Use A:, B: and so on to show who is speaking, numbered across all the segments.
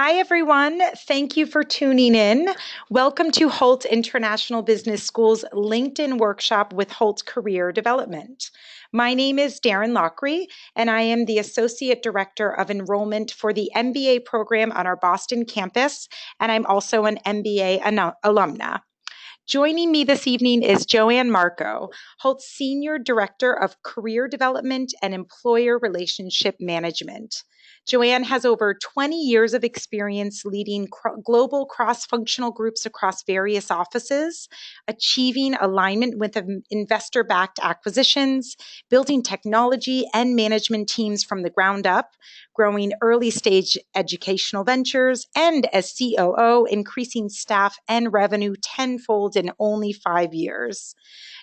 A: Hi, everyone. Thank you for tuning in. Welcome to Hult International Business School's LinkedIn workshop with Hult Career Development. My name is Darren Lockery, and I am the Associate Director of Enrollment for the MBA program on our Boston campus, and I'm also an MBA alumna. Joining me this evening is Joanne Marco, Hult's Senior Director of Career Development and Employer Relationship Management. Joanne has over 20 years of experience leading global cross-functional groups across various offices, achieving alignment with investor-backed acquisitions, building technology and management teams from the ground up, growing early-stage educational ventures, and as COO, increasing staff and revenue tenfold in only 5 years.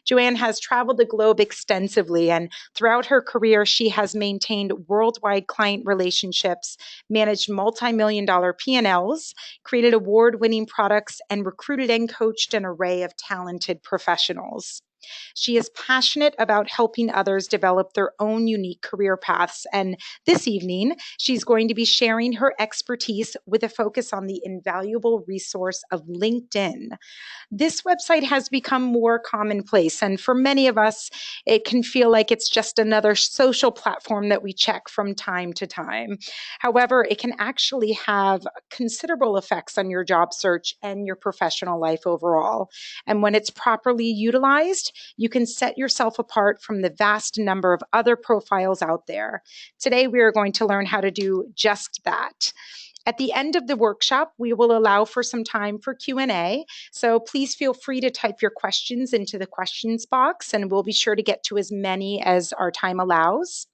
A: Joanne has traveled the globe extensively, and throughout her career, she has maintained worldwide client relationships, managed multi-million-dollar P&Ls, created award-winning products, and recruited and coached an array of talented professionals. She is passionate about helping others develop their own unique career paths. And this evening, she's going to be sharing her expertise with a focus on the invaluable resource of LinkedIn. This website has become more commonplace, and for many of us, it can feel like it's just another social platform that we check from time to time. However, it can actually have considerable effects on your job search and your professional life overall. And when it's properly utilized, you can set yourself apart from the vast number of other profiles out there. Today, we are going to learn how to do just that. At the end of the workshop, we will allow for some time for Q&A. So please feel free to type your questions into the questions box, and we'll be sure to get to as many as our time allows.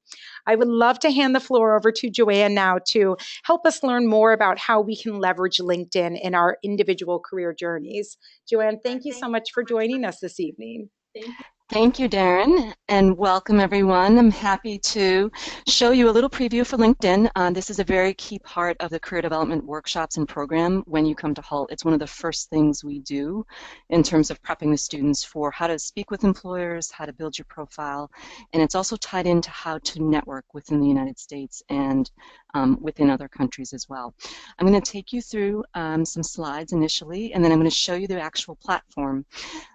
A: I would love to hand the floor over to Joanne now to help us learn more about how we can leverage LinkedIn in our individual career journeys. Joanne, thank you so much for joining us this evening.
B: Thank you, Darren, and welcome everyone. I'm happy to show you a little preview for LinkedIn. This is a very key part of the career development workshops and program when you come to Hult. It's one of the first things we do in terms of prepping the students for how to speak with employers, how to build your profile, and it's also tied into how to network within the United States and within other countries as well. I'm going to take you through some slides initially, and then I'm going to show you the actual platform.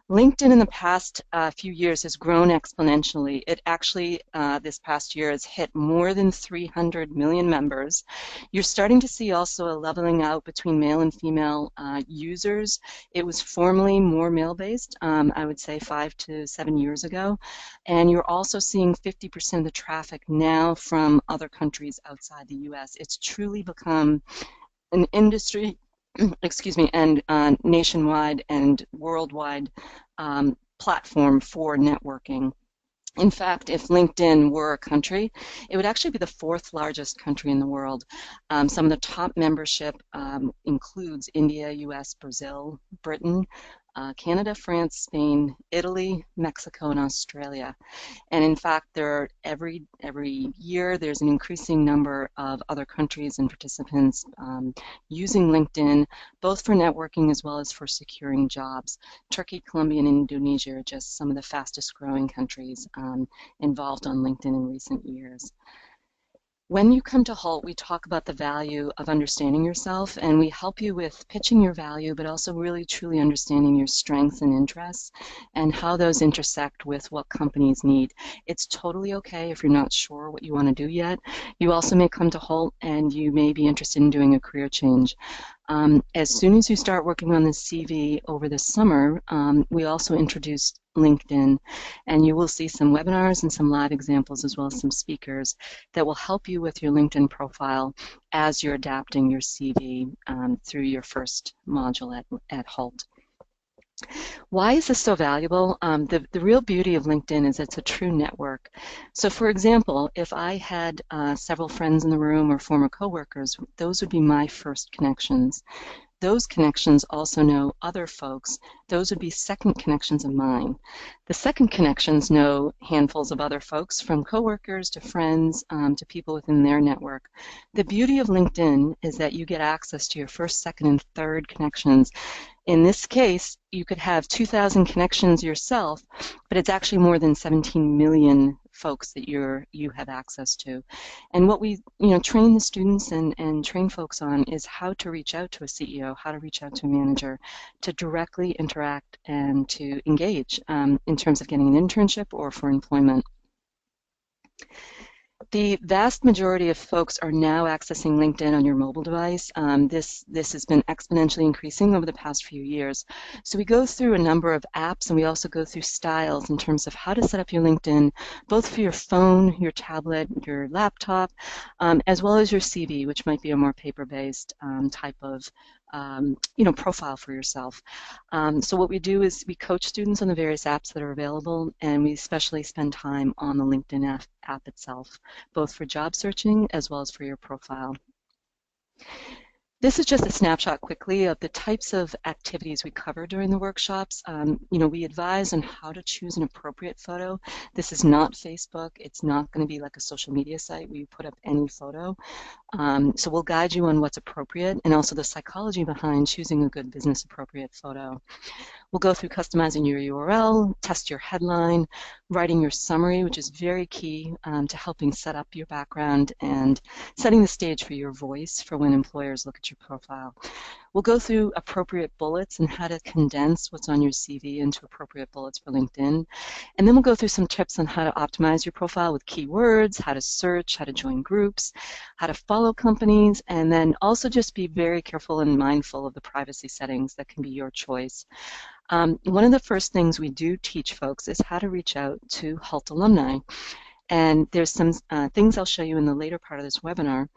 B: LinkedIn in the past few years has grown exponentially. It actually, this past year, has hit more than 300 million members. You're starting to see also a leveling out between male and female users. It was formerly more male-based, I would say 5 to 7 years ago. And you're also seeing 50% of the traffic now from other countries outside the US. It's truly become an industry excuse me, and nationwide and worldwide platform for networking. In fact, if LinkedIn were a country, it would actually be the 4th largest country in the world. Some of the top membership includes India, US, Brazil, Britain, Canada, France, Spain, Italy, Mexico, and Australia. And in fact, every year there's an increasing number of other countries and participants using LinkedIn, both for networking as well as for securing jobs. Turkey, Colombia, and Indonesia are just some of the fastest growing countries involved on LinkedIn in recent years. When you come to Hult, we talk about the value of understanding yourself, and we help you with pitching your value, but also really truly understanding your strengths and interests and how those intersect with what companies need. It's totally okay if you're not sure what you want to do yet. You also may come to Hult and you may be interested in doing a career change. As soon as you start working on this CV over the summer, we also introduced LinkedIn, and you will see some webinars and some live examples as well as some speakers that will help you with your LinkedIn profile as you're adapting your CV through your first module at Hult. Why is this so valuable? The real beauty of LinkedIn is it's a true network. So for example, if I had several friends in the room or former coworkers, those would be my first connections. Those connections also know other folks. Those would be second connections of mine. The second connections know handfuls of other folks, from coworkers to friends to people within their network. The beauty of LinkedIn is that you get access to your first, second, and third connections. In this case, you could have 2,000 connections yourself, but it's actually more than 17 million folks that you have access to. And what we train the students and train folks on is how to reach out to a CEO, how to reach out to a manager, to directly interact and to engage in terms of getting an internship or for employment. The vast majority of folks are now accessing LinkedIn on your mobile device. This has been exponentially increasing over the past few years. So we go through a number of apps, and we also go through styles in terms of how to set up your LinkedIn, both for your phone, your tablet, your laptop, as well as your CV, which might be a more paper-based type of profile for yourself. So what we do is we coach students on the various apps that are available, and we especially spend time on the LinkedIn app itself, both for job searching as well as for your profile. This is just a snapshot quickly of the types of activities we cover during the workshops. We advise on how to choose an appropriate photo. This is not Facebook. It's not going to be like a social media site where you put up any photo. So we'll guide you on what's appropriate and also the psychology behind choosing a good business appropriate photo. We'll go through customizing your URL, test your headline, writing your summary, which is very key to helping set up your background and setting the stage for your voice for when employers look at your profile. We'll go through appropriate bullets and how to condense what's on your CV into appropriate bullets for LinkedIn. And then we'll go through some tips on how to optimize your profile with keywords, how to search, how to join groups, how to follow companies, and then also just be very careful and mindful of the privacy settings that can be your choice. One of the first things we do teach folks is how to reach out to Hult alumni. And there's some things I'll show you in the later part of this webinar,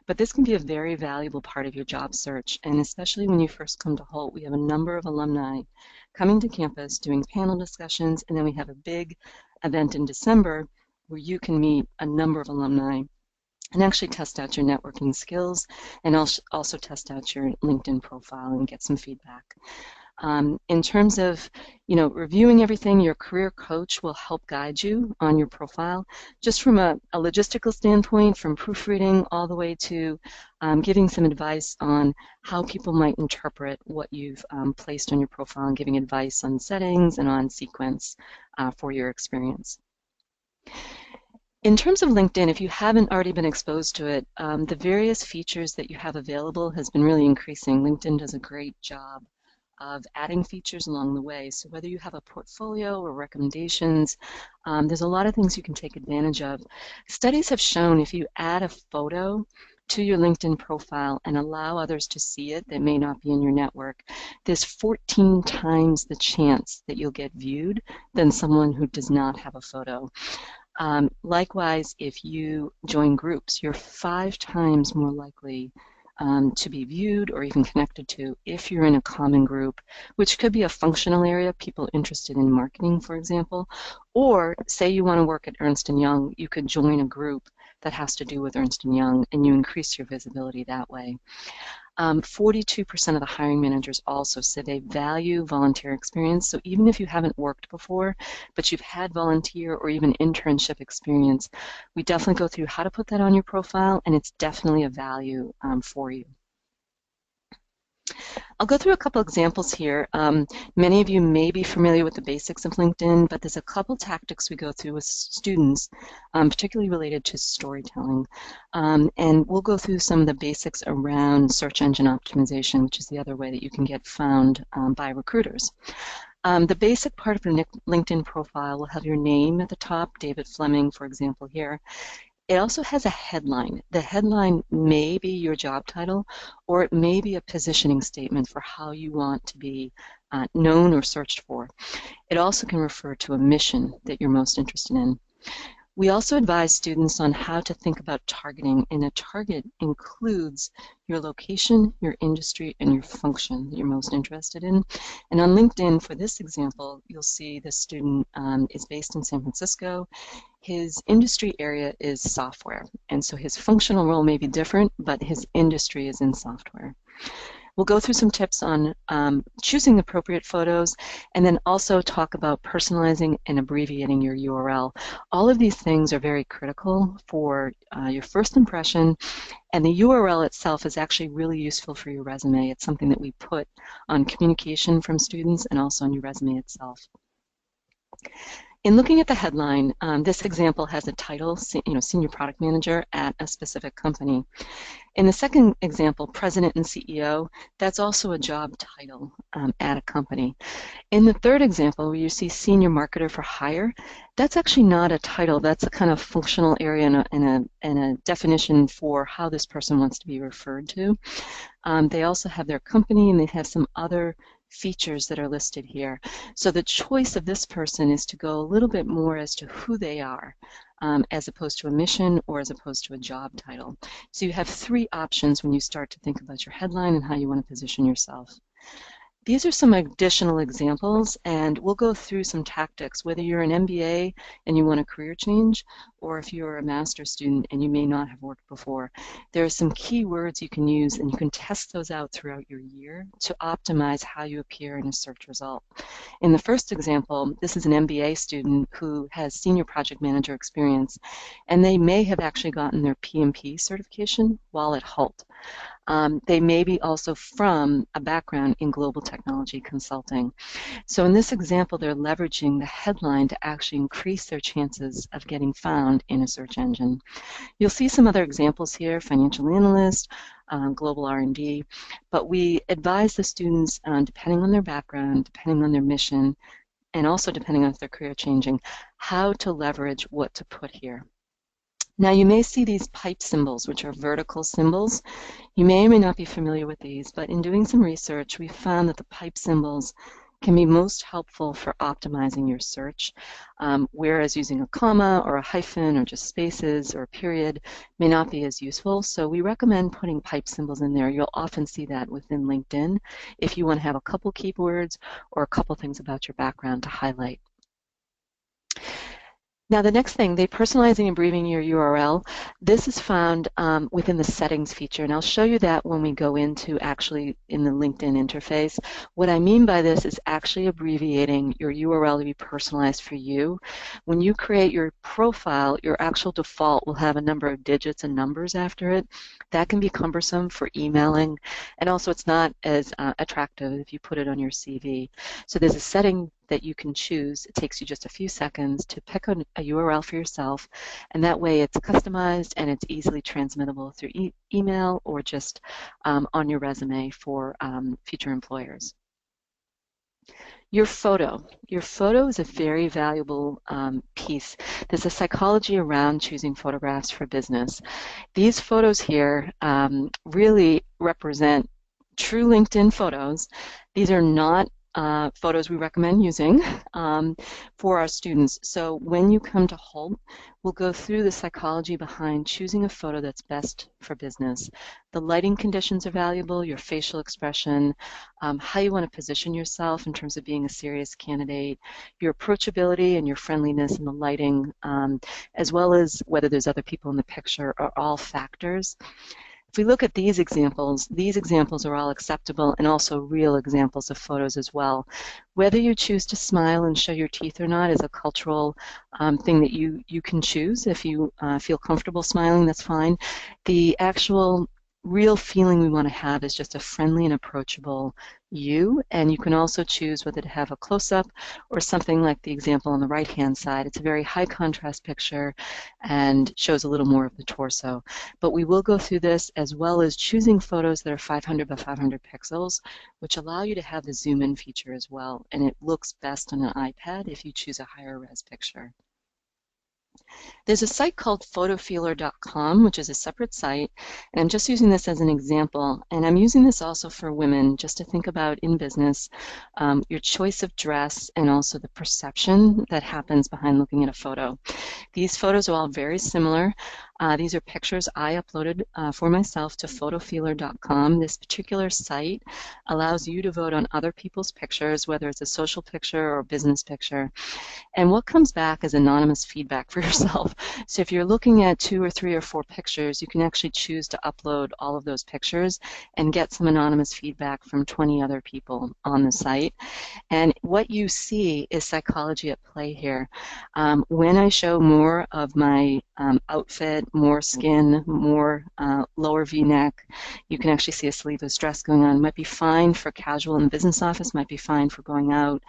B: but this can be a very valuable part of your job search. And especially when you first come to Hult, we have a number of alumni coming to campus doing panel discussions, and then we have a big event in December where you can meet a number of alumni and actually test out your networking skills and also test out your LinkedIn profile and get some feedback. In terms of, reviewing everything, your career coach will help guide you on your profile, just from a logistical standpoint, from proofreading all the way to giving some advice on how people might interpret what you've placed on your profile and giving advice on settings and on sequence for your experience. In terms of LinkedIn, if you haven't already been exposed to it, the various features that you have available has been really increasing. LinkedIn does a great job of adding features along the way. So whether you have a portfolio or recommendations, there's a lot of things you can take advantage of. Studies have shown if you add a photo to your LinkedIn profile and allow others to see it that may not be in your network, there's 14 times the chance that you'll get viewed than someone who does not have a photo. Likewise, if you join groups, you're 5 times more likely to be viewed or even connected to if you're in a common group, which could be a functional area, people interested in marketing, for example, or say you want to work at Ernst & Young, you could join a group that has to do with Ernst & Young, and you increase your visibility that way. 42% of the hiring managers also say they value volunteer experience. So even if you haven't worked before, but you've had volunteer or even internship experience, we definitely go through how to put that on your profile, and it's definitely a value for you. I'll go through a couple examples here. Many of you may be familiar with the basics of LinkedIn, but there's a couple tactics we go through with students, particularly related to storytelling. And we'll go through some of the basics around search engine optimization, which is the other way that you can get found by recruiters. The basic part of your LinkedIn profile will have your name at the top, David Fleming, for example, here. It also has a headline. The headline may be your job title, or it may be a positioning statement for how you want to be known or searched for. It also can refer to a mission that you're most interested in. We also advise students on how to think about targeting, and a target includes your location, your industry, and your function that you're most interested in. And on LinkedIn, for this example, you'll see the student is based in San Francisco. His industry area is software, and so his functional role may be different, but his industry is in software. We'll go through some tips on choosing the appropriate photos, and then also talk about personalizing and abbreviating your URL. All of these things are very critical for your first impression, and the URL itself is actually really useful for your resume. It's something that we put on communication from students and also on your resume itself. In looking at the headline, this example has a title, Senior Product Manager at a specific company. In the second example, President and CEO, that's also a job title at a company. In the third example, where you see Senior Marketer for Hire, that's actually not a title. That's a kind of functional area and a definition for how this person wants to be referred to. They also have their company, and they have some other features that are listed here. So the choice of this person is to go a little bit more as to who they are, as opposed to a mission or as opposed to a job title. So you have three options when you start to think about your headline and how you want to position yourself. These are some additional examples, and we'll go through some tactics, whether you're an MBA and you want a career change, or if you're a master's student and you may not have worked before. There are some key words you can use, and you can test those out throughout your year to optimize how you appear in a search result. In the first example, this is an MBA student who has senior project manager experience, and they may have actually gotten their PMP certification while at Hult. They may be also from a background in global technology consulting. So in this example, they're leveraging the headline to actually increase their chances of getting found in a search engine. You'll see some other examples here, financial analyst, global R&D, but we advise the students, depending on their background, depending on their mission, and also depending on if they're career changing, how to leverage what to put here. Now you may see these pipe symbols, which are vertical symbols. You may or may not be familiar with these, but in doing some research, we found that the pipe symbols can be most helpful for optimizing your search, whereas using a comma or a hyphen or just spaces or a period may not be as useful. So we recommend putting pipe symbols in there. You'll often see that within LinkedIn if you want to have a couple keywords or a couple things about your background to highlight. Now the next thing, they personalizing and abbreviating your URL. This is found within the settings feature, and I'll show you that when we go into actually in the LinkedIn interface. What I mean by this is actually abbreviating your URL to be personalized for you. When you create your profile, your actual default will have a number of digits and numbers after it. That can be cumbersome for emailing, and also it's not as attractive if you put it on your CV. So there's a setting that you can choose. It takes you just a few seconds to pick a URL for yourself, and that way it's customized and it's easily transmittable through email or just on your resume for future employers. Your photo. Your photo is a very valuable piece. There's a psychology around choosing photographs for business. These photos here really represent true LinkedIn photos. These are not photos we recommend using for our students. So when you come to Hult, we'll go through the psychology behind choosing a photo that's best for business. The lighting conditions are valuable, your facial expression, how you want to position yourself in terms of being a serious candidate, your approachability and your friendliness in the lighting, as well as whether there's other people in the picture are all factors. If we look at these examples are all acceptable and also real examples of photos as well. Whether you choose to smile and show your teeth or not is a cultural thing that you can choose. If you feel comfortable smiling, that's fine. The actual real feeling we want to have is just a friendly and approachable you, and you can also choose whether to have a close-up or something like the example on the right-hand side. It's a very high contrast picture and shows a little more of the torso. But we will go through this as well as choosing photos that are 500 by 500 pixels, which allow you to have the zoom-in feature as well, and it looks best on an iPad if you choose a higher res picture. There's a site called photofeeler.com, which is a separate site, and I'm just using this as an example, and I'm using this also for women just to think about in business your choice of dress and also the perception that happens behind looking at a photo. These photos are all very similar. These are pictures I uploaded for myself to photofeeler.com. This particular site allows you to vote on other people's pictures, whether it's a social picture or a business picture. And what comes back is anonymous feedback for yourself. So if you're looking at 2 or 3 or 4 pictures, you can actually choose to upload all of those pictures and get some anonymous feedback from 20 other people on the site. And what you see is psychology at play here. When I show more of my outfit more skin, more lower V-neck. You can actually see a sleeveless dress going on. It might be fine for casual in the business office, might be fine for going out.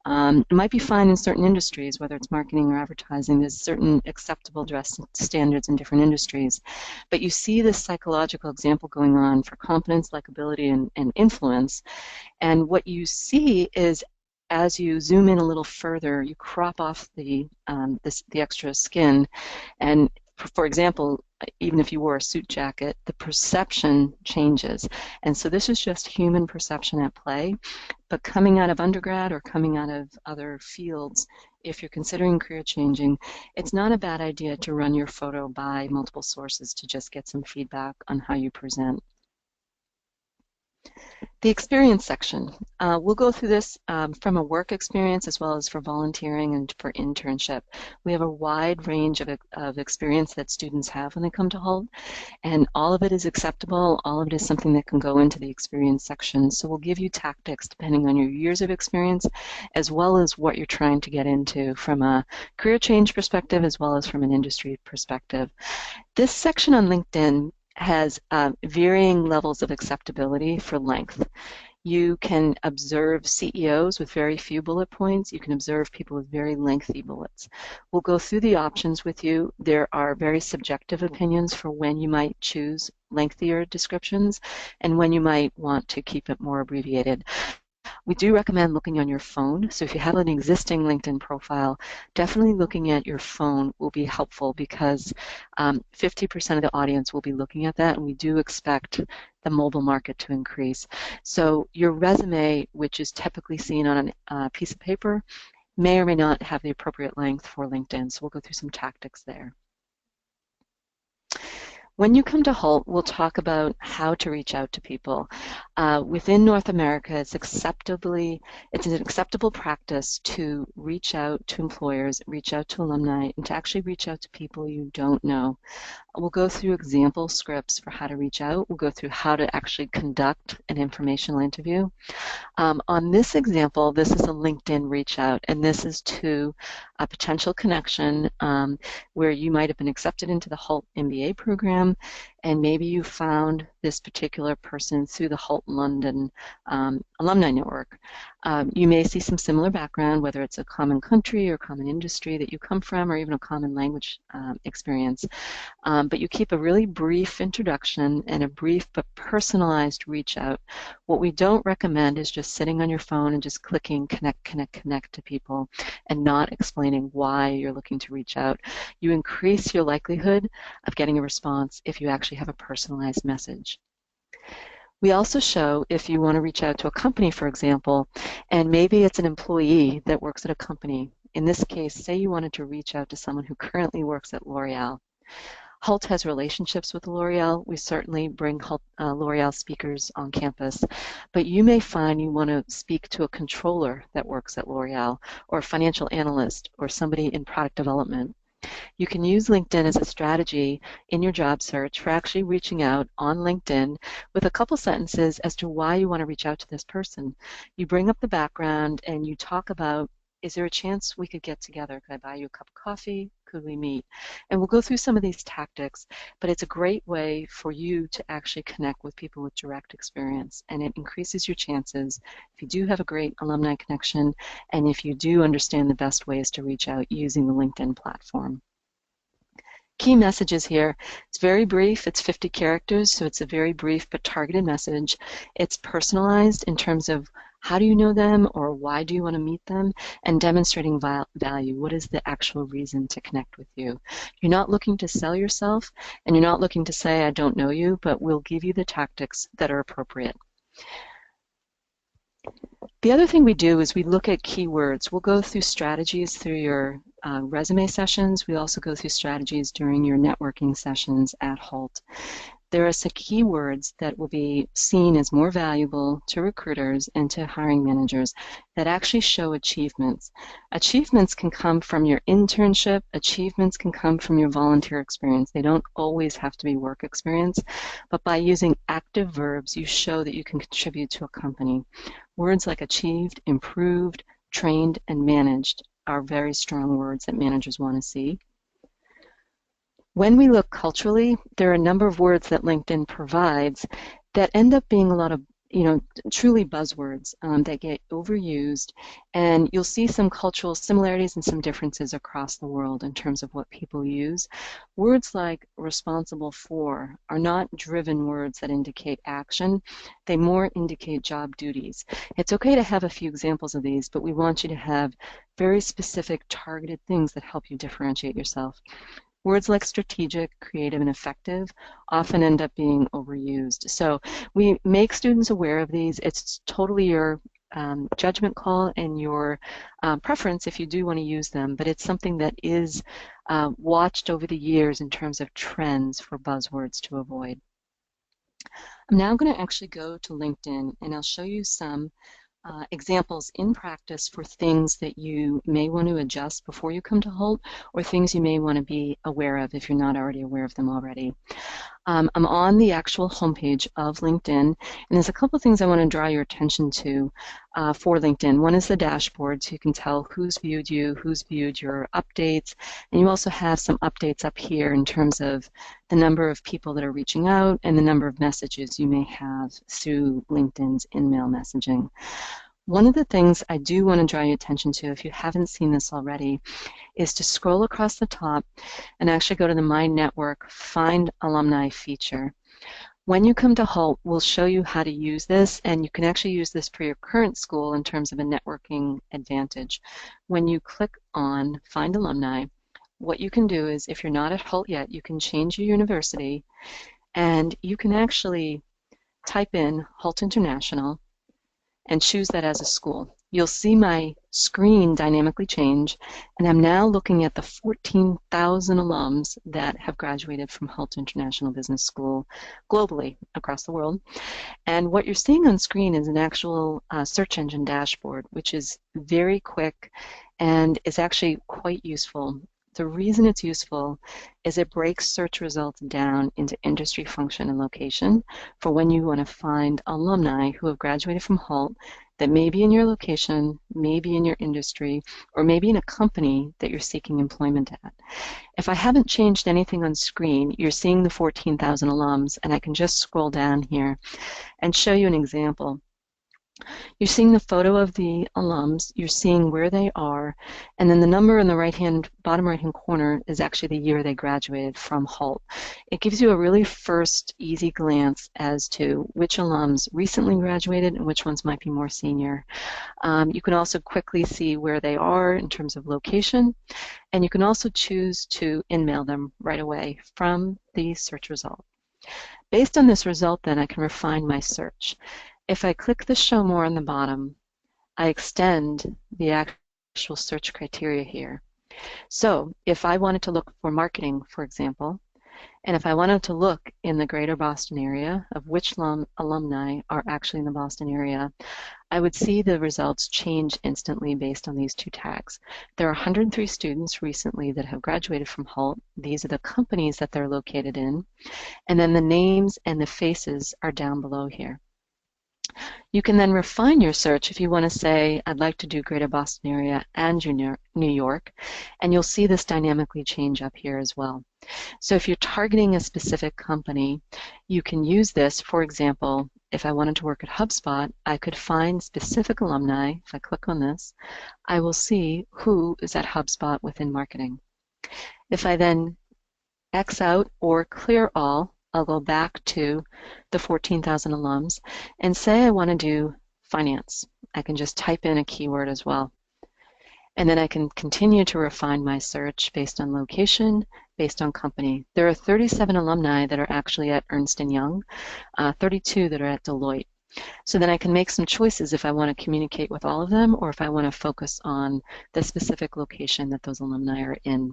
B: It might be fine in certain industries, whether it's marketing or advertising. There's certain acceptable dress standards in different industries. But you see this psychological example going on for confidence, likability, and influence. And what you see is as you zoom in a little further, you crop off the extra skin. And for example, even if you wore a suit jacket, the perception changes. And so this is just human perception at play. But coming out of undergrad or coming out of other fields, if you're considering career changing, it's not a bad idea to run your photo by multiple sources to just get some feedback on how you present. The experience section. We'll go through this from a work experience as well as for volunteering and for internship. We have a wide range of experience that students have when they come to Hult, and all of it is acceptable. All of it is something that can go into the experience section. So we'll give you tactics depending on your years of experience as well as what you're trying to get into from a career change perspective as well as from an industry perspective. This section on LinkedIn has varying levels of acceptability for length. You can observe CEOs with very few bullet points. You can observe people with very lengthy bullets. We'll go through the options with you. There are very subjective opinions for when you might choose lengthier descriptions and when you might want to keep it more abbreviated. We do recommend looking on your phone. So if you have an existing LinkedIn profile, definitely looking at your phone will be helpful because 50% of the audience will be looking at that, and we do expect the mobile market to increase. So your resume, which is typically seen on a piece of paper, may or may not have the appropriate length for LinkedIn. So we'll go through some tactics there. When you come to Hult, we'll talk about how to reach out to people. Within North America, it's an acceptable practice to reach out to employers, reach out to alumni, and to actually reach out to people you don't know. We'll go through example scripts for how to reach out. We'll go through how to actually conduct an informational interview. On this example, this is a LinkedIn reach out, and this is to a potential connection where you might have been accepted into the Hult MBA program, and maybe you found this particular person through the Hult London alumni network. You may see some similar background, whether it's a common country or common industry that you come from, or even a common language experience. But you keep a really brief introduction and a brief but personalized reach out. What we don't recommend is just sitting on your phone and just clicking connect, connect, connect to people and not explaining why you're looking to reach out. You increase your likelihood of getting a response if you actually have a personalized message. We also show if you want to reach out to a company, for example, and maybe it's an employee that works at a company. In this case, say you wanted to reach out to someone who currently works at L'Oreal. Hult has relationships with L'Oreal. We certainly bring L'Oreal speakers on campus, but you may find you want to speak to a controller that works at L'Oreal, or a financial analyst, or somebody in product development. You can use LinkedIn as a strategy in your job search for actually reaching out on LinkedIn with a couple sentences as to why you want to reach out to this person. You bring up the background and you talk about, is there a chance we could get together? Could I buy you a cup of coffee? Could we meet? And we'll go through some of these tactics, but it's a great way for you to actually connect with people with direct experience, and it increases your chances if you do have a great alumni connection and if you do understand the best ways to reach out using the LinkedIn platform. Key messages here. It's very brief. It's 50 characters, so it's a very brief but targeted message. It's personalized in terms of how do you know them or why do you want to meet them, and demonstrating value. What is the actual reason to connect with you? You're not looking to sell yourself, and you're not looking to say, I don't know you, but we'll give you the tactics that are appropriate. The other thing we do is we look at keywords. We'll go through strategies through your resume sessions. We also go through strategies during your networking sessions at Hult. There are some keywords that will be seen as more valuable to recruiters and to hiring managers that actually show achievements. Achievements can come from your internship. Achievements can come from your volunteer experience. They don't always have to be work experience, but by using active verbs, you show that you can contribute to a company. Words like achieved, improved, trained, and managed are very strong words that managers want to see. When we look culturally, there are a number of words that LinkedIn provides that end up being a lot of, truly buzzwords that get overused, and you'll see some cultural similarities and some differences across the world in terms of what people use. Words like responsible for are not driven words that indicate action. They more indicate job duties. It's okay to have a few examples of these, but we want you to have very specific targeted things that help you differentiate yourself. Words like strategic, creative, and effective often end up being overused. So we make students aware of these. It's totally your judgment call and your preference if you do want to use them, but it's something that is watched over the years in terms of trends for buzzwords to avoid. I'm now going to actually go to LinkedIn, and I'll show you some examples in practice for things that you may want to adjust before you come to Hult, or things you may want to be aware of if you're not already aware of them already. I'm on the actual homepage of LinkedIn, and there's a couple of things I want to draw your attention to for LinkedIn. One is the dashboard, so you can tell who's viewed you, who's viewed your updates, and you also have some updates up here in terms of the number of people that are reaching out and the number of messages you may have through LinkedIn's in-mail messaging. One of the things I do want to draw your attention to, if you haven't seen this already, is to scroll across the top and actually go to the My Network Find Alumni feature. When you come to Hult, we'll show you how to use this, and you can actually use this for your current school in terms of a networking advantage. When you click on Find Alumni, what you can do is, if you're not at Hult yet, you can change your university, and you can actually type in Hult International and choose that as a school. You'll see my screen dynamically change, and I'm now looking at the 14,000 alums that have graduated from Hult International Business School globally across the world. And what you're seeing on screen is an actual search engine dashboard, which is very quick and is actually quite useful. The reason it's useful is it breaks search results down into industry, function, and location for when you want to find alumni who have graduated from Hult that may be in your location, maybe in your industry, or maybe in a company that you're seeking employment at. If I haven't changed anything on screen, you're seeing the 14,000 alums, and I can just scroll down here and show you an example. You're seeing the photo of the alums, you're seeing where they are, and then the number in the bottom right-hand corner is actually the year they graduated from Hult. It gives you a really first easy glance as to which alums recently graduated and which ones might be more senior. You can also quickly see where they are in terms of location, and you can also choose to in-mail them right away from the search result. Based on this result, then, I can refine my search. If I click the Show More on the bottom, I extend the actual search criteria here. So if I wanted to look for marketing, for example, and if I wanted to look in the greater Boston area of which alumni are actually in the Boston area, I would see the results change instantly based on these two tags. There are 103 students recently that have graduated from Hult. These are the companies that they're located in, and then the names and the faces are down below here. You can then refine your search if you want to say, I'd like to do Greater Boston area and New York, and you'll see this dynamically change up here as well. So if you're targeting a specific company, you can use this. For example, if I wanted to work at HubSpot, I could find specific alumni. If I click on this, I will see who is at HubSpot within marketing. If I then X out or clear all, I'll go back to the 14,000 alums and say I want to do finance. I can just type in a keyword as well. And then I can continue to refine my search based on location, based on company. There are 37 alumni that are actually at Ernst & Young, 32 that are at Deloitte. So then I can make some choices if I want to communicate with all of them or if I want to focus on the specific location that those alumni are in.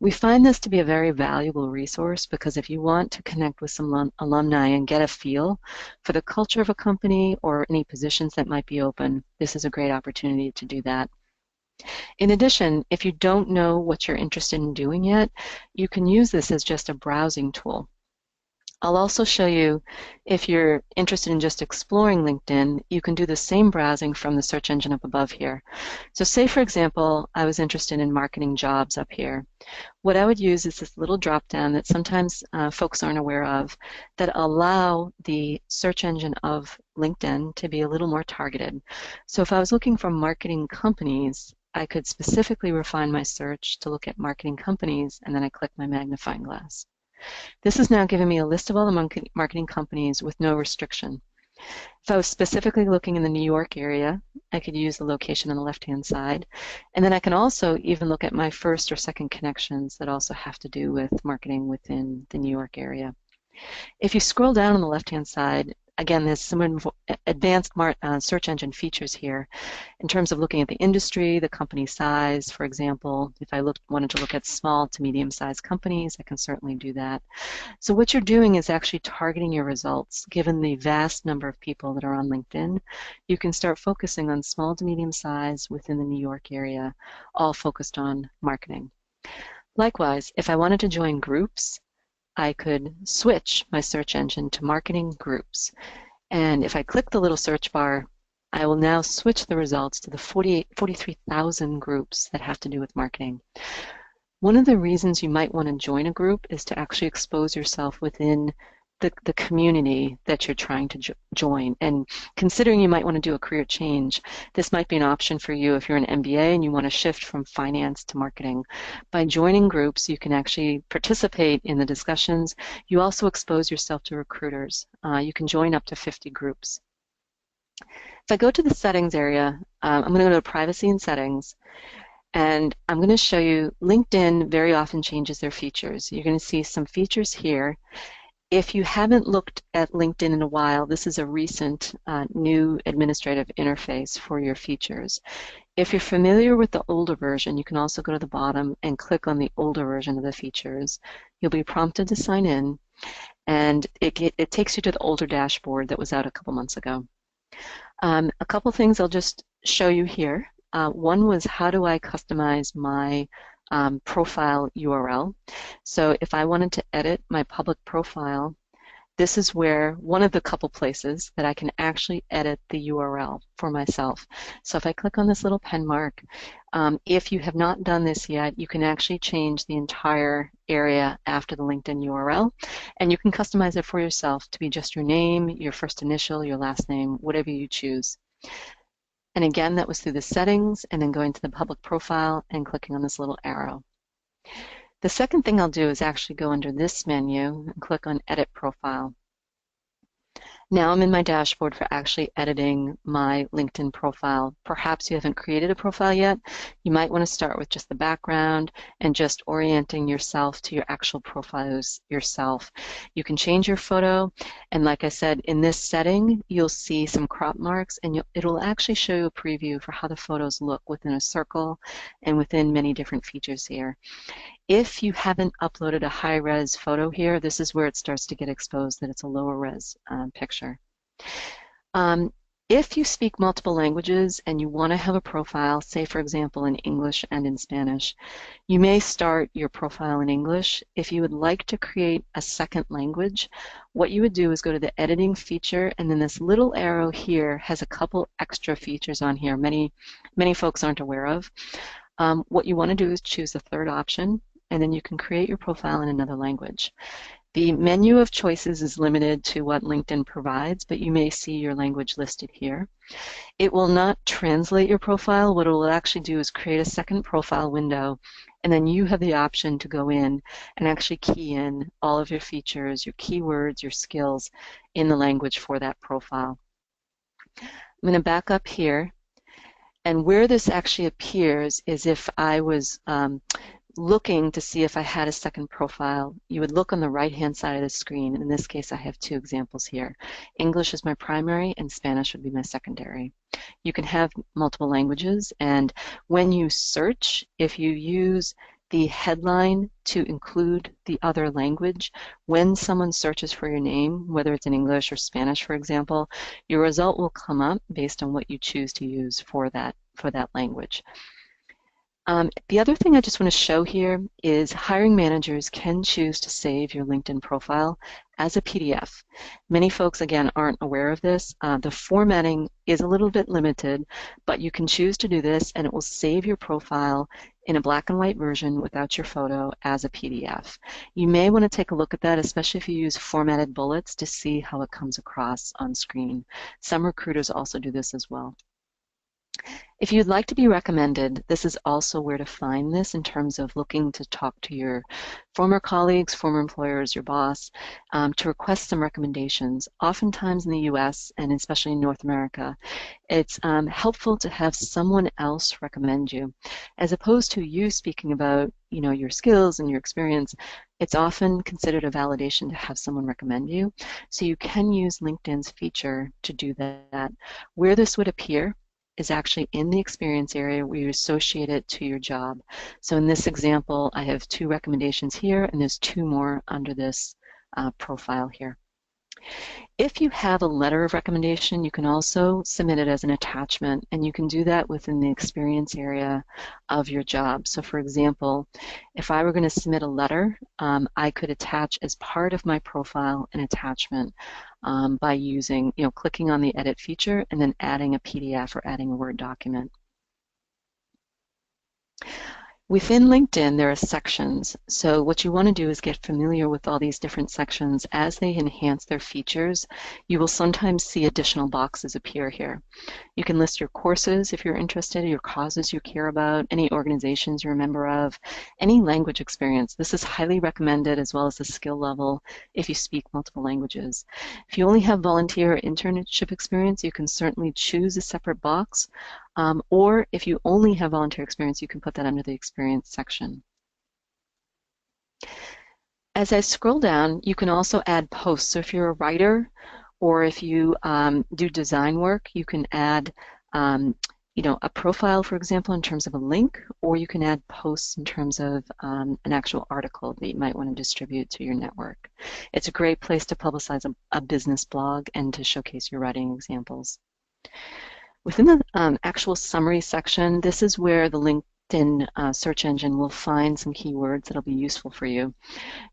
B: We find this to be a very valuable resource because if you want to connect with some alumni and get a feel for the culture of a company or any positions that might be open, this is a great opportunity to do that. In addition, if you don't know what you're interested in doing yet, you can use this as just a browsing tool. I'll also show you, if you're interested in just exploring LinkedIn, you can do the same browsing from the search engine up above here. So say, for example, I was interested in marketing jobs up here. What I would use is this little drop down that sometimes folks aren't aware of that allow the search engine of LinkedIn to be a little more targeted. So if I was looking for marketing companies, I could specifically refine my search to look at marketing companies, and then I click my magnifying glass. This is now giving me a list of all the marketing companies with no restriction. If I was specifically looking in the New York area, I could use the location on the left-hand side. And then I can also even look at my first or second connections that also have to do with marketing within the New York area. If you scroll down on the left-hand side, again, there's some advanced search engine features here in terms of looking at the industry, the company size. For example, if I wanted to look at small to medium-sized companies, I can certainly do that. So what you're doing is actually targeting your results. Given the vast number of people that are on LinkedIn, you can start focusing on small to medium size within the New York area, all focused on marketing. Likewise, if I wanted to join groups, I could switch my search engine to marketing groups. And if I click the little search bar, I will now switch the results to the 43,000 groups that have to do with marketing. One of the reasons you might want to join a group is to actually expose yourself within the community that you're trying to join. And considering you might want to do a career change, this might be an option for you if you're an MBA and you want to shift from finance to marketing. By joining groups, you can actually participate in the discussions. You also expose yourself to recruiters. You can join up to 50 groups. If I go to the settings area, I'm going to go to privacy and settings. And I'm going to show you LinkedIn very often changes their features. You're going to see some features here. If you haven't looked at LinkedIn in a while, this is a recent new administrative interface for your features. If you're familiar with the older version, you can also go to the bottom and click on the older version of the features. You'll be prompted to sign in, and it takes you to the older dashboard that was out a couple months ago. A couple things I'll just show you here. One was, how do I customize my profile URL? So if I wanted to edit my public profile, this is where one of the couple places that I can actually edit the URL for myself. So if I click on this little pen mark, if you have not done this yet, you can actually change the entire area after the LinkedIn URL, and you can customize it for yourself to be just your name, your first initial, your last name, whatever you choose. And again, that was through the settings and then going to the public profile and clicking on this little arrow. The second thing I'll do is actually go under this menu and click on Edit Profile. Now I'm in my dashboard for actually editing my LinkedIn profile. Perhaps you haven't created a profile yet. You might want to start with just the background and just orienting yourself to your actual profiles yourself. You can change your photo, and like I said, in this setting, you'll see some crop marks, and it'll actually show you a preview for how the photos look within a circle and within many different features here. If you haven't uploaded a high-res photo here, this is where it starts to get exposed that it's a lower-res picture. If you speak multiple languages and you want to have a profile, say for example in English and in Spanish, you may start your profile in English. If you would like to create a second language, what you would do is go to the editing feature, and then this little arrow here has a couple extra features on here many folks aren't aware of. What you want to do is choose the third option, and then you can create your profile in another language. The menu of choices is limited to what LinkedIn provides, but you may see your language listed here. It will not translate your profile. What it will actually do is create a second profile window, and then you have the option to go in and actually key in all of your features, your keywords, your skills in the language for that profile. I'm going to back up here, and where this actually appears is if I was looking to see if I had a second profile, you would look on the right-hand side of the screen. In this case, I have two examples here. English is my primary and Spanish would be my secondary. You can have multiple languages, and when you search, if you use the headline to include the other language, when someone searches for your name, whether it's in English or Spanish, for example, your result will come up based on what you choose to use for that language. The other thing I just want to show here is hiring managers can choose to save your LinkedIn profile as a PDF. Many folks, again, aren't aware of this. The formatting is a little bit limited, but you can choose to do this and it will save your profile in a black and white version without your photo as a PDF. You may want to take a look at that, especially if you use formatted bullets, to see how it comes across on screen. Some recruiters also do this as well. If you'd like to be recommended, this is also where to find this in terms of looking to talk to your former colleagues, former employers, your boss, to request some recommendations. Oftentimes in the US and especially in North America, it's helpful to have someone else recommend you. As opposed to you speaking about your skills and your experience, it's often considered a validation to have someone recommend you. So you can use LinkedIn's feature to do that. Where this would appear is actually in the experience area where you associate it to your job. So in this example, I have 2 recommendations here, and there's 2 more under this profile here. If you have a letter of recommendation, you can also submit it as an attachment, and you can do that within the experience area of your job. So for example, if I were going to submit a letter, I could attach as part of my profile an attachment by using, clicking on the edit feature and then adding a PDF or adding a Word document. Within LinkedIn, there are sections. So what you want to do is get familiar with all these different sections. As they enhance their features, you will sometimes see additional boxes appear here. You can list your courses if you're interested, your causes you care about, any organizations you're a member of, any language experience. This is highly recommended, as well as the skill level if you speak multiple languages. If you only have volunteer or internship experience, you can certainly choose a separate box. Or if you only have volunteer experience, you can put that under the experience section. As I scroll down, you can also add posts. So if you're a writer or if you do design work, you can add a profile, for example, in terms of a link, or you can add posts in terms of an actual article that you might want to distribute to your network. It's a great place to publicize a business blog and to showcase your writing examples. Within the actual summary section, this is where the LinkedIn search engine will find some keywords that'll be useful for you.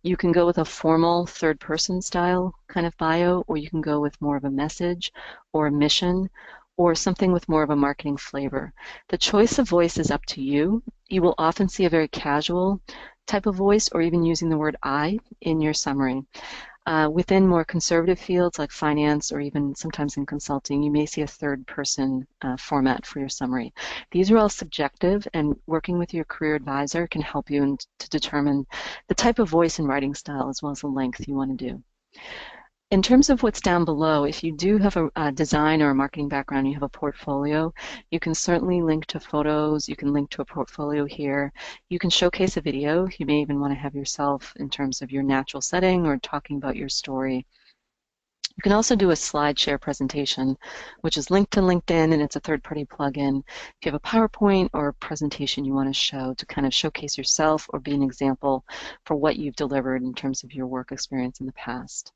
B: You can go with a formal third-person style kind of bio, or you can go with more of a message or a mission, or something with more of a marketing flavor. The choice of voice is up to you. You will often see a very casual type of voice, or even using the word I in your summary. Within more conservative fields like finance or even sometimes in consulting, you may see a third-person format for your summary. These are all subjective, and working with your career advisor can help you to determine the type of voice and writing style as well as the length you want to do. In terms of what's down below, if you do have a design or a marketing background, you have a portfolio, you can certainly link to photos, you can link to a portfolio here. You can showcase a video. You may even want to have yourself in terms of your natural setting or talking about your story. You can also do a Slideshare presentation, which is linked to LinkedIn, and it's a third-party plugin. If you have a PowerPoint or a presentation you want to show to kind of showcase yourself or be an example for what you've delivered in terms of your work experience in the past.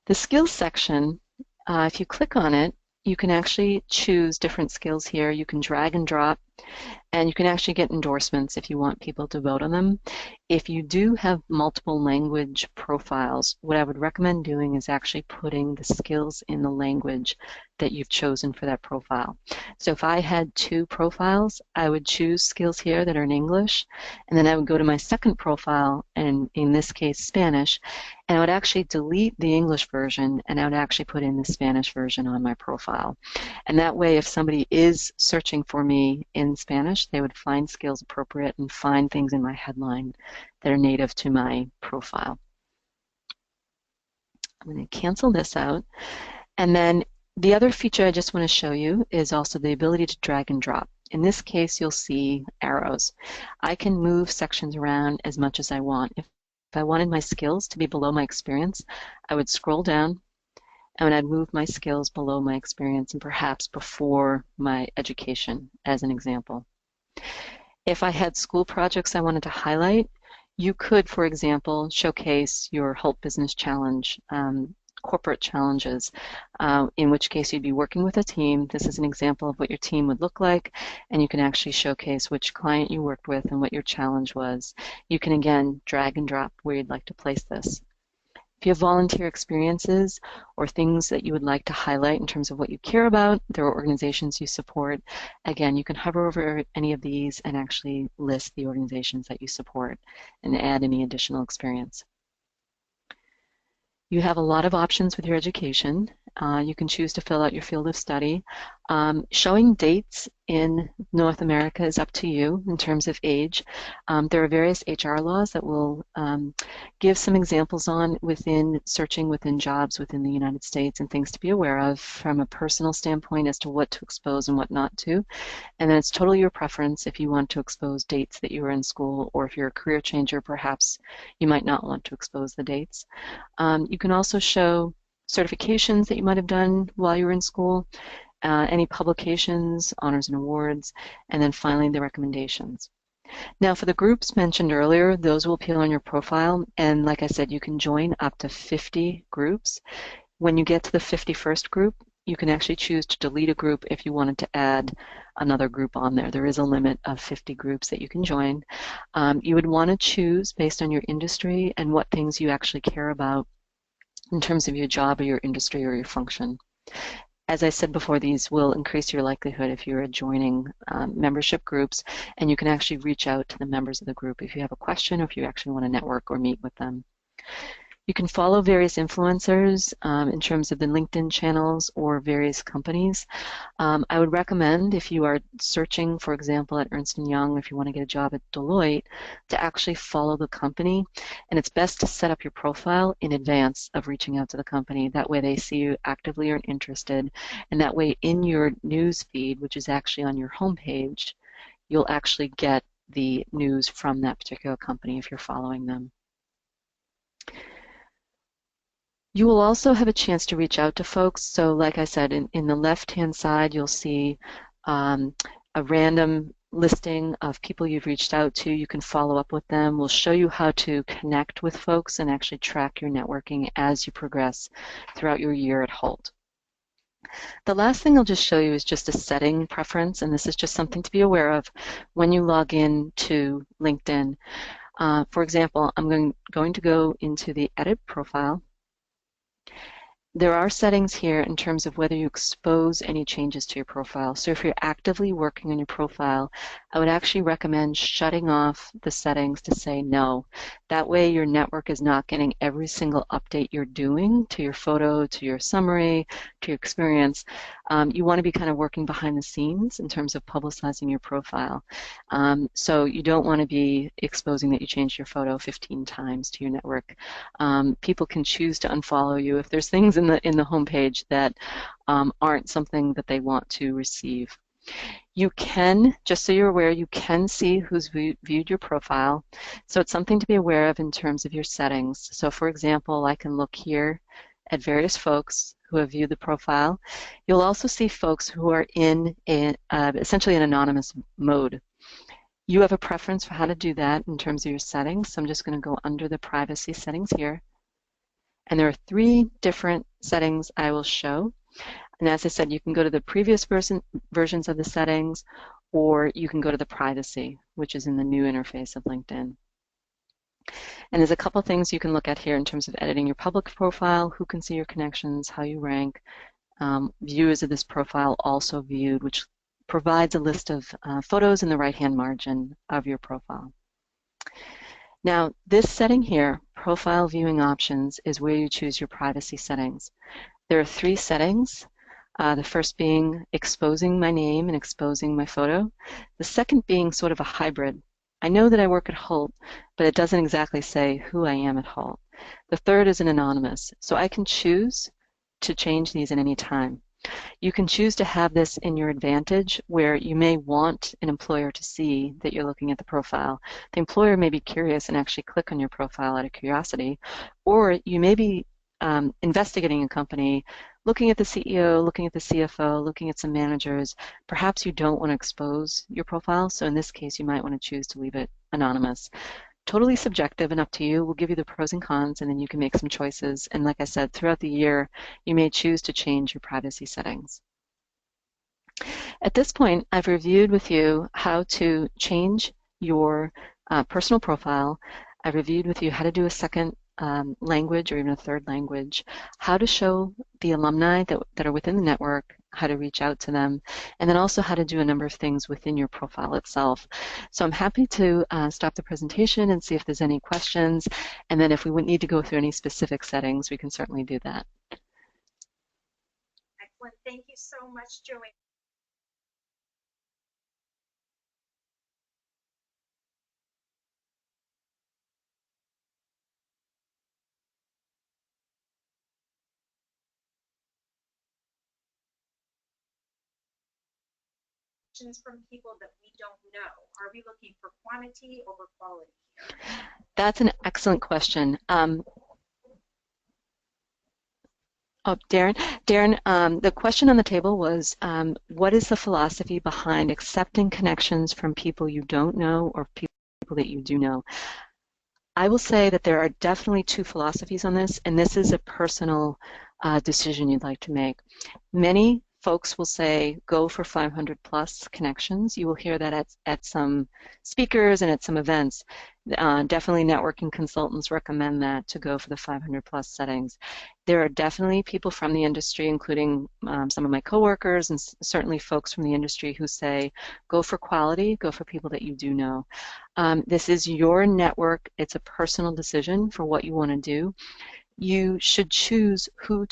B: The skills section, if you click on it, you can actually choose different skills here. You can drag and drop, and you can actually get endorsements if you want people to vote on them. If you do have multiple language profiles, what I would recommend doing is actually putting the skills in the language that you've chosen for that profile. So if I had 2 profiles, I would choose skills here that are in English, and then I would go to my second profile, and in this case Spanish, and I would actually delete the English version, and I would actually put in the Spanish version on my profile. And that way, if somebody is searching for me in Spanish, they would find skills appropriate and find things in my headline that are native to my profile. I'm going to cancel this out. And then the other feature I just want to show you is also the ability to drag and drop. In this case, you'll see arrows. I can move sections around as much as I want. If I wanted my skills to be below my experience, I would scroll down and I'd move my skills below my experience and perhaps before my education, as an example. If I had school projects I wanted to highlight, you could, for example, showcase your Hult Business Challenge corporate challenges, in which case you'd be working with a team. This is an example of what your team would look like, and you can actually showcase which client you worked with and what your challenge was. You can, again, drag and drop where you'd like to place this. If you have volunteer experiences or things that you would like to highlight in terms of what you care about, there are organizations you support, again, you can hover over any of these and actually list the organizations that you support and add any additional experience. You have a lot of options with your education. You can choose to fill out your field of study. Showing dates in North America is up to you in terms of age. There are various HR laws that will give some examples on within searching within jobs within the United States and things to be aware of from a personal standpoint as to what to expose and what not to. And then it's totally your preference if you want to expose dates that you were in school, or if you're a career changer, perhaps you might not want to expose the dates. You can also show certifications that you might have done while you were in school, any publications, honors and awards, and then finally the recommendations. Now for the groups mentioned earlier, those will appear on your profile, and like I said, you can join up to 50 groups. When you get to the 51st group, you can actually choose to delete a group if you wanted to add another group on there. There is a limit of 50 groups that you can join. You would want to choose based on your industry and what things you actually care about in terms of your job or your industry or your function. As I said before, these will increase your likelihood if you're joining membership groups, and you can actually reach out to the members of the group if you have a question or if you actually want to network or meet with them. You can follow various influencers in terms of the LinkedIn channels or various companies. I would recommend, if you are searching, for example, at Ernst & Young, if you want to get a job at Deloitte, to actually follow the company. And it's best to set up your profile in advance of reaching out to the company. That way they see you actively or interested. And that way in your news feed, which is actually on your homepage, you'll actually get the news from that particular company if you're following them. You will also have a chance to reach out to folks. So like I said, in the left-hand side, you'll see a random listing of people you've reached out to. You can follow up with them. We'll show you how to connect with folks and actually track your networking as you progress throughout your year at Hult. The last thing I'll just show you is just a setting preference, and this is just something to be aware of when you log in to LinkedIn. For example, I'm going to go into the Edit Profile. There are settings here in terms of whether you expose any changes to your profile. So if you're actively working on your profile, I would actually recommend shutting off the settings to say no. That way your network is not getting every single update you're doing to your photo, to your summary, to your experience. You want to be kind of working behind the scenes in terms of publicizing your profile. So you don't want to be exposing that you changed your photo 15 times to your network. People can choose to unfollow you if there's things in the homepage that aren't something that they want to receive. You can, just so you're aware, you can see who's viewed your profile. So it's something to be aware of in terms of your settings. So for example, I can look here at various folks who have viewed the profile. You'll also see folks who are in essentially an anonymous mode. You have a preference for how to do that in terms of your settings. So I'm just going to go under the privacy settings here. And there are 3 different settings I will show. And as I said, you can go to the previous versions of the settings, or you can go to the privacy, which is in the new interface of LinkedIn. And there's a couple things you can look at here in terms of editing your public profile, who can see your connections, how you rank, viewers of this profile also viewed, which provides a list of photos in the right-hand margin of your profile. Now, this setting here, Profile Viewing Options, is where you choose your privacy settings. There are 3 settings. The first being exposing my name and exposing my photo. The second being sort of a hybrid. I know that I work at Hult, but it doesn't exactly say who I am at Hult. The third is an anonymous, so I can choose to change these at any time. You can choose to have this in your advantage where you may want an employer to see that you're looking at the profile. The employer may be curious and actually click on your profile out of curiosity, or you may be investigating a company, looking at the CEO, looking at the CFO, looking at some managers. Perhaps you don't want to expose your profile, so in this case you might want to choose to leave it anonymous. totally subjective and up to you. We'll give you the pros and cons, and then you can make some choices. And like I said, throughout the year, you may choose to change your privacy settings. At this point, I've reviewed with you how to change your personal profile. I've reviewed with you how to do a second language or even a third language, how to show the alumni that are within the network, how to reach out to them, and then also how to do a number of things within your profile itself. So I'm happy to stop the presentation and see if there's any questions, and then if we would need to go through any specific settings, we can certainly do that.
A: Excellent. Thank you so much, Joanne. From people that we don't know? Are we looking for quantity over quality here?
B: That's an excellent question. Darren, the question on the table was, what is the philosophy behind accepting connections from people you don't know or people that you do know? I will say that there are definitely two philosophies on this, and this is a personal decision you'd like to make. Many folks will say go for 500 plus connections. You will hear that at some speakers and at some events. Definitely networking consultants recommend that, to go for the 500 plus settings. There are definitely people from the industry, including some of my coworkers and certainly folks from the industry, who say go for quality, go for people that you do know. This is your network. It's a personal decision for what you want to do. You should choose who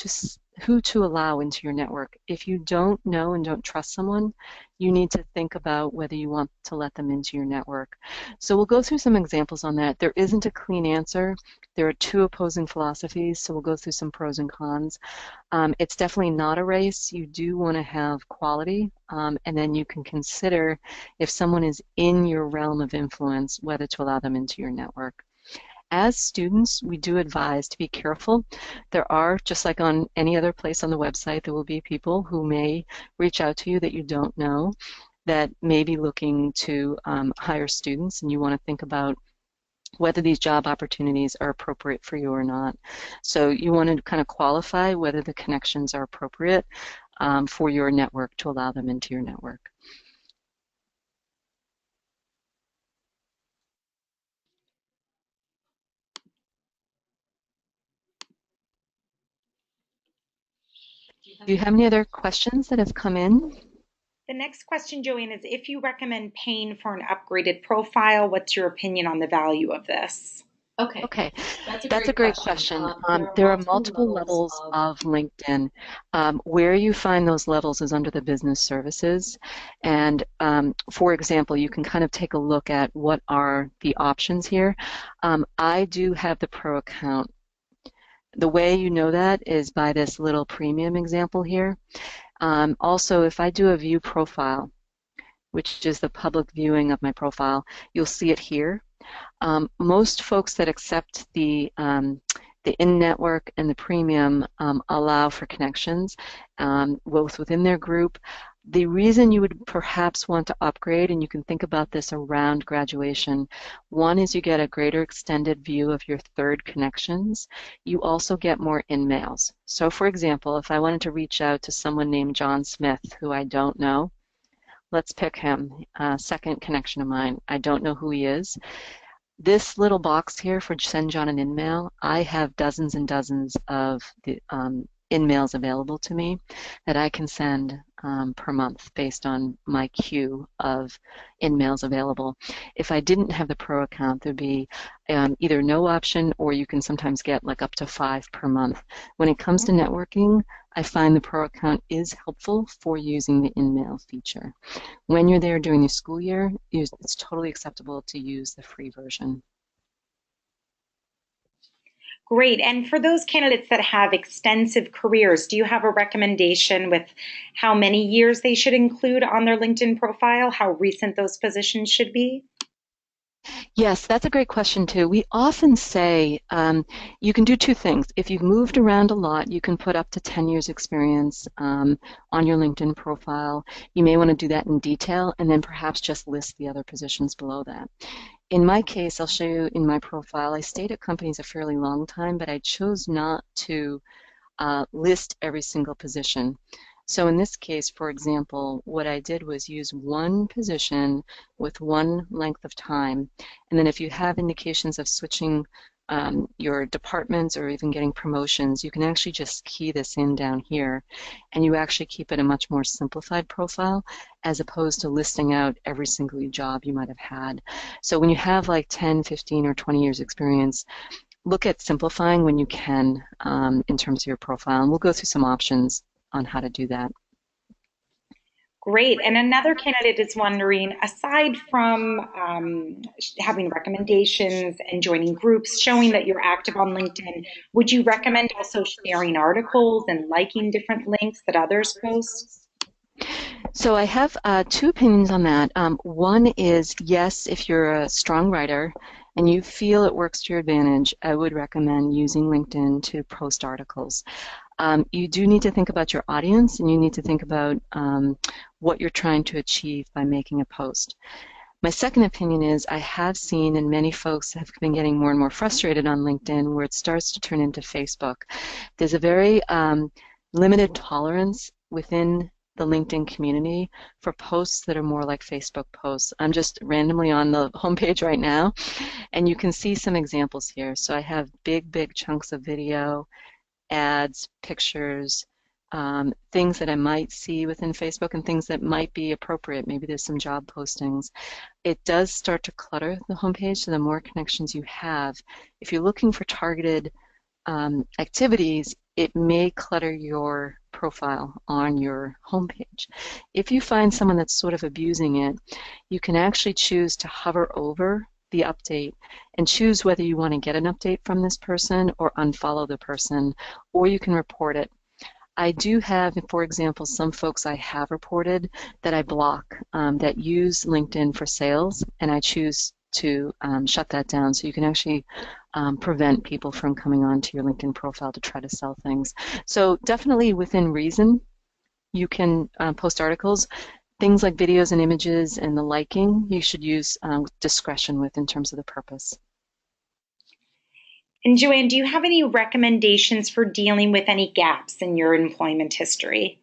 B: to allow into your network. If you don't know and don't trust someone, you need to think about whether you want to let them into your network. So we'll go through some examples on that. There isn't a clean answer. There are two opposing philosophies, so we'll go through some pros and cons. It's definitely not a race. You do want to have quality, and then you can consider, if someone is in your realm of influence, whether to allow them into your network. As students, we do advise to be careful. There are, just like on any other place on the website, there will be people who may reach out to you that you don't know, that may be looking to hire students, and you want to think about whether these job opportunities are appropriate for you or not. So you want to kind of qualify whether the connections are appropriate for your network to allow them into your network. Do you have any other questions that have come in?
A: The next question, Joanne, is if you recommend paying for an upgraded profile, what's your opinion on the value of this?
B: Okay, that's a great question. There are multiple levels of LinkedIn. Where you find those levels is under the business services. And for example, you can kind of take a look at what are the options here. I do have the pro account. The way you know that is by this little premium example here. Also, if I do a view profile, which is the public viewing of my profile, you'll see it here. Most folks that accept the in-network and the premium allow for connections, both within their group. The reason you would perhaps want to upgrade, and you can think about this around graduation, one is you get a greater extended view of your third connections. You also get more in-mails. So for example, if I wanted to reach out to someone named John Smith, who I don't know, let's pick him, second connection of mine. I don't know who he is. This little box here for send John an in-mail, I have dozens and dozens of the in-mails available to me that I can send per month based on my queue of in-mails available. If I didn't have the pro account, there'd be either no option, or you can sometimes get like up to 5 per month. When it comes to networking, I find the pro account is helpful for using the in-mail feature. When you're there during the school year, it's totally acceptable to use the free version.
A: Great. And for those candidates that have extensive careers, do you have a recommendation with how many years they should include on their LinkedIn profile, how recent those positions should be?
B: Yes, that's a great question too. We often say you can do two things. If you've moved around a lot, you can put up to 10 years experience on your LinkedIn profile. You may want to do that in detail and then perhaps just list the other positions below that. In my case, I'll show you in my profile, I stayed at companies a fairly long time, but I chose not to list every single position. So in this case, for example, what I did was use one position with one length of time. And then if you have indications of switching your departments or even getting promotions, you can actually just key this in down here, and you actually keep it a much more simplified profile as opposed to listing out every single job you might have had. So when you have like 10, 15, or 20 years experience, look at simplifying when you can in terms of your profile, and we'll go through some options on how to do that.
A: Great. And another candidate is wondering, aside from having recommendations and joining groups, showing that you're active on LinkedIn, would you recommend also sharing articles and liking different links that others post?
B: So I have two opinions on that. One is, yes, if you're a strong writer and you feel it works to your advantage, I would recommend using LinkedIn to post articles. You do need to think about your audience, and you need to think about what you're trying to achieve by making a post. My second opinion is I have seen, and many folks have been getting more and more frustrated on LinkedIn, where it starts to turn into Facebook. There's a very limited tolerance within the LinkedIn community for posts that are more like Facebook posts. I'm just randomly on the homepage right now, and you can see some examples here. So I have big chunks of video, ads, pictures, things that I might see within Facebook and things that might be appropriate. Maybe there's some job postings. It does start to clutter the homepage, so the more connections you have, if you're looking for targeted activities, it may clutter your profile on your homepage. If you find someone that's sort of abusing it, you can actually choose to hover over the update and choose whether you want to get an update from this person or unfollow the person, or you can report it. I do have, for example, some folks I have reported that I block that use LinkedIn for sales, and I choose to shut that down. So you can actually prevent people from coming onto your LinkedIn profile to try to sell things. So definitely within reason, you can post articles. Things like videos and images and the liking, you should use discretion with in terms of the purpose.
A: And Joanne, do you have any recommendations for dealing with any gaps in your employment history?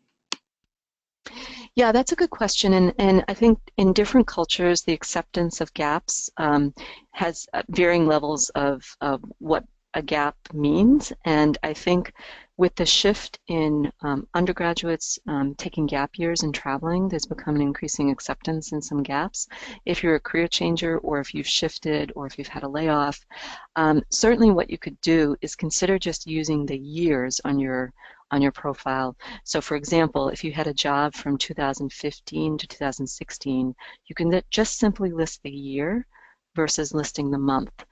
B: Yeah, that's a good question. And I think in different cultures, the acceptance of gaps has varying levels of what a gap means. And I think with the shift in undergraduates taking gap years and traveling, there's become an increasing acceptance in some gaps. If you're a career changer, or if you've shifted, or if you've had a layoff, certainly what you could do is consider just using the years on your profile. So for example, if you had a job from 2015 to 2016, you can just simply list the year versus listing the month.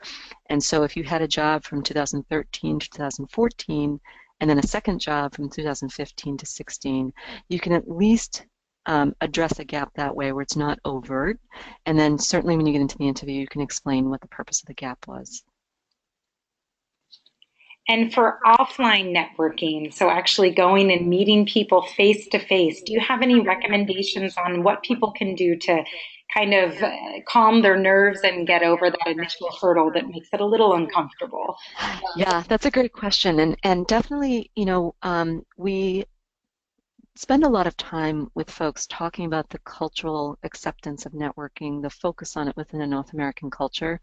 B: And so if you had a job from 2013 to 2014, and then a second job from 2015 to 16, you can at least address a gap that way where it's not overt. And then certainly when you get into the interview, you can explain what the purpose of the gap was.
A: And for offline networking, so actually going and meeting people face to face, do you have any recommendations on what people can do to kind of calm their nerves and get over that initial hurdle that makes it a little uncomfortable?
B: Yeah, that's a great question. And definitely, we spend a lot of time with folks talking about the cultural acceptance of networking, the focus on it within a North American culture.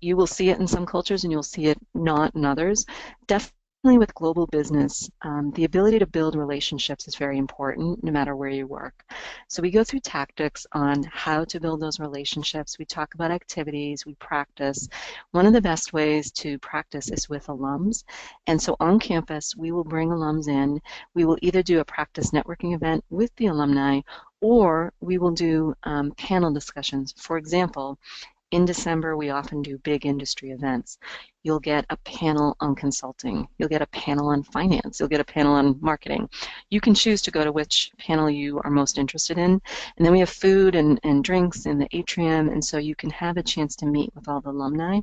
B: You will see it in some cultures and you'll see it not in others. Definitely with global business, the ability to build relationships is very important no matter where you work. So we go through tactics on how to build those relationships. We talk about activities, we practice. One of the best ways to practice is with alums. And so on campus, we will bring alums in. We will either do a practice networking event with the alumni, or we will do panel discussions. For example, in December, we often do big industry events. You'll get a panel on consulting. You'll get a panel on finance. You'll get a panel on marketing. You can choose to go to which panel you are most interested in. And then we have food and drinks in the atrium, and so you can have a chance to meet with all the alumni.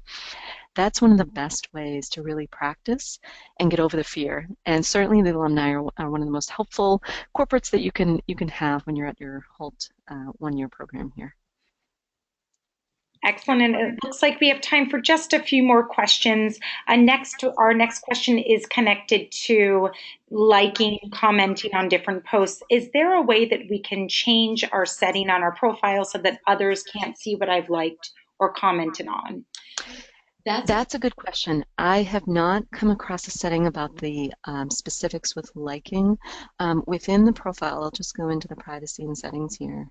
B: That's one of the best ways to really practice and get over the fear. And certainly the alumni are one of the most helpful corporates that you can have when you're at your Hult one-year program here.
A: Excellent. And it looks like we have time for just a few more questions. Our next question is connected to liking, commenting on different posts. Is there a way that we can change our setting on our profile so that others can't see what I've liked or commented on?
B: That's a good question. I have not come across a setting about the specifics with liking. Within the profile, I'll just go into the privacy and settings here.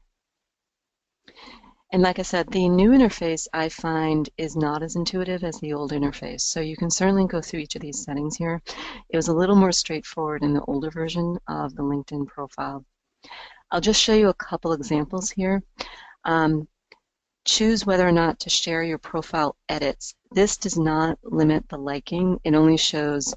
B: And like I said, the new interface I find is not as intuitive as the old interface. So you can certainly go through each of these settings here. It was a little more straightforward in the older version of the LinkedIn profile. I'll just show you a couple examples here. Choose whether or not to share your profile edits. This does not limit the liking. It only shows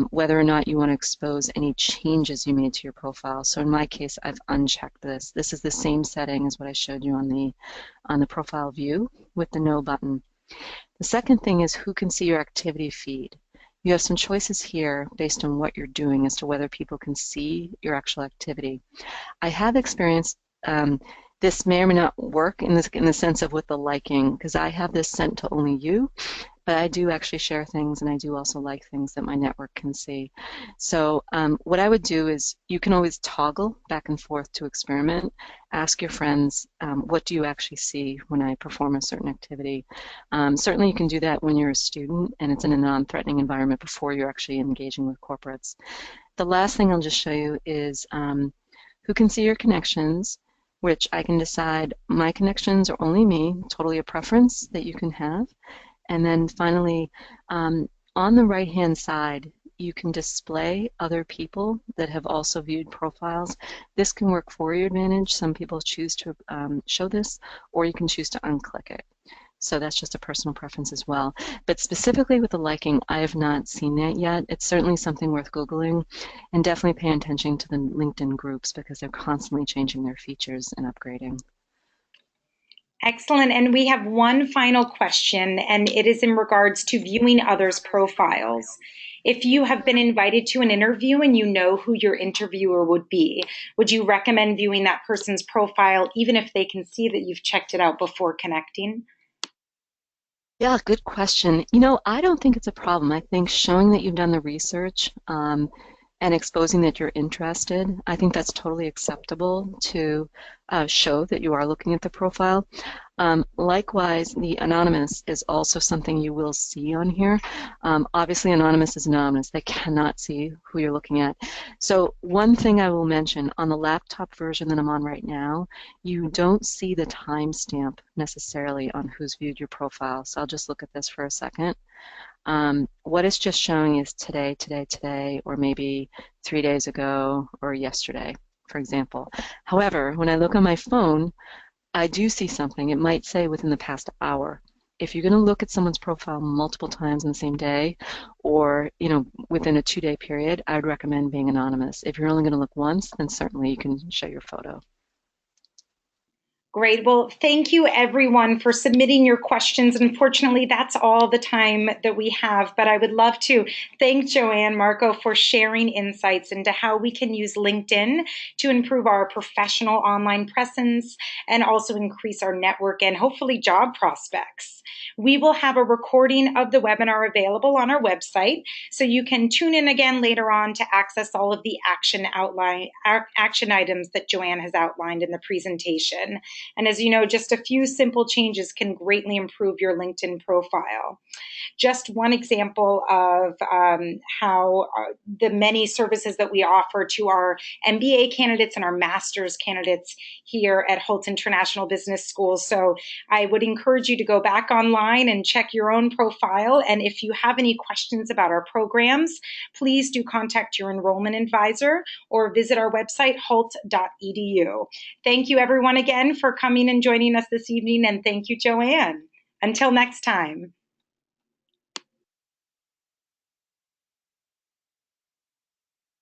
B: whether or not you want to expose any changes you made to your profile. So in my case, I've unchecked this. This is the same setting as what I showed you on the profile view with the no button. The second thing is who can see your activity feed. You have some choices here based on what you're doing as to whether people can see your actual activity. I have experienced this may or may not work in the sense of with the liking, because I have this sent to only you, but I do actually share things and I do also like things that my network can see. So what I would do is you can always toggle back and forth to experiment. Ask your friends, what do you actually see when I perform a certain activity? Certainly you can do that when you're a student and it's in a non-threatening environment before you're actually engaging with corporates. The last thing I'll just show you is who can see your connections, which I can decide my connections are only me, totally a preference that you can have. And then finally, on the right-hand side, you can display other people that have also viewed profiles. This can work for your advantage. Some people choose to show this, or you can choose to unclick it. So that's just a personal preference as well. But specifically with the liking, I have not seen that yet. It's certainly something worth Googling, and definitely pay attention to the LinkedIn groups because they're constantly changing their features and upgrading.
A: Excellent. And we have one final question, and it is in regards to viewing others' profiles. If you have been invited to an interview and you know who your interviewer would be, would you recommend viewing that person's profile even if they can see that you've checked it out before connecting?
B: Yeah, good question. I don't think it's a problem. I think showing that you've done the research and exposing that you're interested, I think that's totally acceptable to show that you are looking at the profile. Likewise, the anonymous is also something you will see on here. Obviously, anonymous is anonymous. They cannot see who you're looking at. So one thing I will mention, on the laptop version that I'm on right now, you don't see the timestamp necessarily on who's viewed your profile. So I'll just look at this for a second. What it's just showing is today, today, today, or maybe 3 days ago or yesterday, for example. However, when I look on my phone, I do see something. It might say within the past hour. If you're going to look at someone's profile multiple times in the same day, or within a 2-day period, I would recommend being anonymous. If you're only going to look once, then certainly you can show your photo.
A: Great. Well, thank you everyone for submitting your questions. Unfortunately, that's all the time that we have, but I would love to thank Joanne Marco for sharing insights into how we can use LinkedIn to improve our professional online presence and also increase our network and hopefully job prospects. We will have a recording of the webinar available on our website, so you can tune in again later on to access all of the action items that Joanne has outlined in the presentation. And as you know, just a few simple changes can greatly improve your LinkedIn profile. Just one example of how the many services that we offer to our MBA candidates and our master's candidates here at Hult International Business School. So I would encourage you to go back online and check your own profile. And if you have any questions about our programs, please do contact your enrollment advisor or visit our website, hult.edu. Thank you everyone again for coming and joining us this evening, and thank you, Joanne. Until next time.